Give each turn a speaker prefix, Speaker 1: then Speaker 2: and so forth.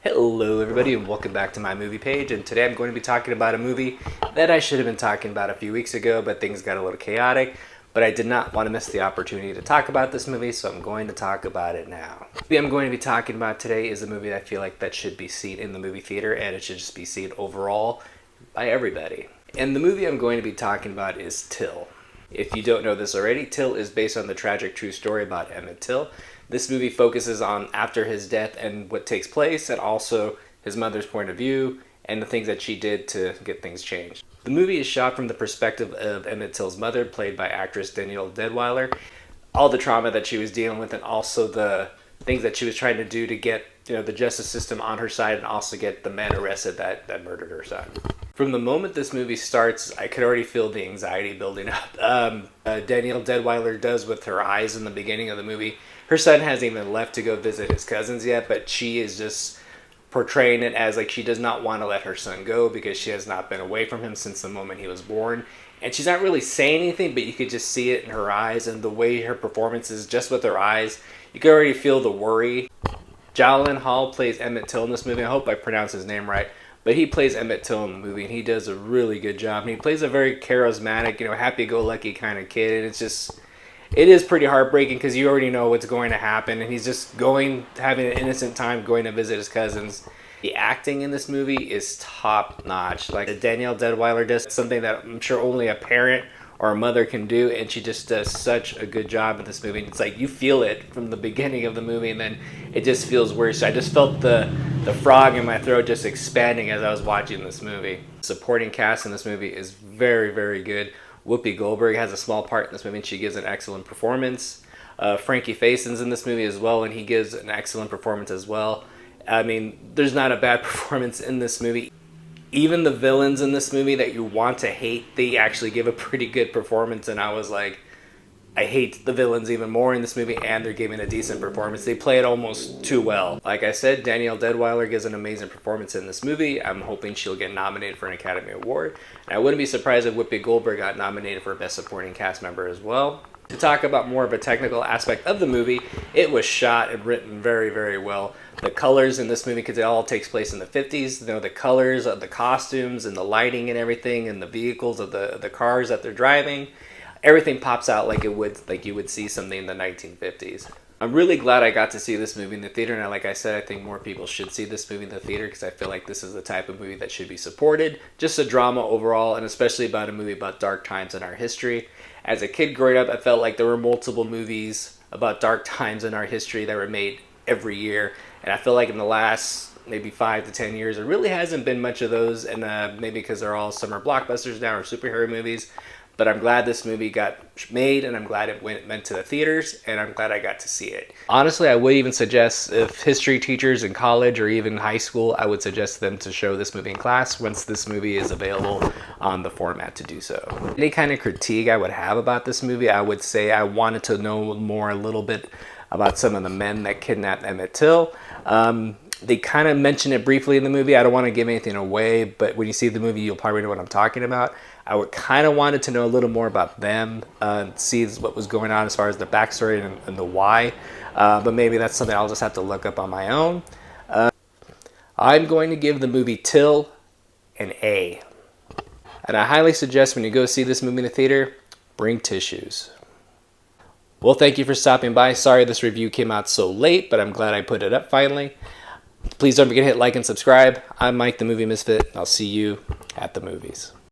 Speaker 1: Hello everybody and welcome back to my movie page, and today I'm going to be talking about a movie that I should have been talking about a few weeks ago, but things got a little chaotic. But I did not want to miss the opportunity to talk about this movie, so I'm going to talk about it now. The movie I'm going to be talking about today is a movie that I feel like that should be seen in the movie theater, and it should just be seen overall by everybody. And the movie I'm going to be talking about is Till. If you don't know this already, Till is based on the tragic true story about Emmett Till. This movie focuses on after his death and what takes place, and also his mother's point of view and the things that she did to get things changed. The movie is shot from the perspective of Emmett Till's mother, played by actress Danielle Deadwyler. All the trauma that she was dealing with, and also the things that she was trying to do to get the justice system on her side, and also get the men arrested that murdered her son. From the moment this movie starts, I could already feel the anxiety building up. Danielle Deadwyler does with her eyes in the beginning of the movie. Her son hasn't even left to go visit his cousins yet, but she is just portraying it as like she does not want to let her son go because she has not been away from him since the moment he was born. And she's not really saying anything, but you could just see it in her eyes and the way her performance is just with her eyes. You can already feel the worry. Jalen Hall plays Emmett Till in this movie. I hope I pronounced his name right. But he plays Emmett Till in the movie, and he does a really good job. And he plays a very charismatic, happy-go-lucky kind of kid. And it is pretty heartbreaking because you already know what's going to happen. And he's just having an innocent time going to visit his cousins. The acting in this movie is top-notch. Like, Danielle Deadwyler does something that I'm sure only a parent or a mother can do, and she just does such a good job in this movie. And it's like you feel it from the beginning of the movie, and then it just feels worse. I just felt the frog in my throat just expanding as I was watching this movie. The supporting cast in this movie is very, very good. Whoopi Goldberg has a small part in this movie, and she gives an excellent performance. Frankie Faison's in this movie as well, and he gives an excellent performance as well. I mean, there's not a bad performance in this movie. Even the villains in this movie that you want to hate, they actually give a pretty good performance, and I was like, I hate the villains even more in this movie, and they're giving a decent performance. They play it almost too well. Like I said, Danielle Deadwyler gives an amazing performance in this movie. I'm hoping she'll get nominated for an Academy Award. And I wouldn't be surprised if Whoopi Goldberg got nominated for Best Supporting Cast Member as well. To talk about more of a technical aspect of the movie, it was shot and written very, very well. The colors in this movie, because it all takes place in the 50s, the colors of the costumes and the lighting and everything, and the vehicles of the cars that they're driving, everything pops out like you would see something in the 1950s. I'm really glad I got to see this movie in the theater, and like I said, I think more people should see this movie in the theater because I feel like this is the type of movie that should be supported. Just a drama overall, and especially about a movie about dark times in our history. As a kid growing up, I felt like there were multiple movies about dark times in our history that were made every year, and I feel like in the last maybe 5 to 10 years, there really hasn't been much of those, and maybe because they're all summer blockbusters now or superhero movies. But I'm glad this movie got made, and I'm glad it went to the theaters, and I'm glad I got to see it. Honestly, I would even suggest if history teachers in college or even high school, I would suggest them to show this movie in class once this movie is available on the format to do so. Any kind of critique I would have about this movie, I would say I wanted to know more a little bit about some of the men that kidnapped Emmett Till. They kind of mention it briefly in the movie. I don't want to give anything away, but when you see the movie, you'll probably know what I'm talking about. I would kind of wanted to know a little more about them, see what was going on as far as the backstory and the why. But maybe that's something I'll just have to look up on my own. I'm going to give the movie Till an A. And I highly suggest when you go see this movie in the theater, bring tissues. Well, thank you for stopping by. Sorry this review came out so late, but I'm glad I put it up finally. Please don't forget to hit like and subscribe. I'm Mike, the Movie Misfit. I'll see you at the movies.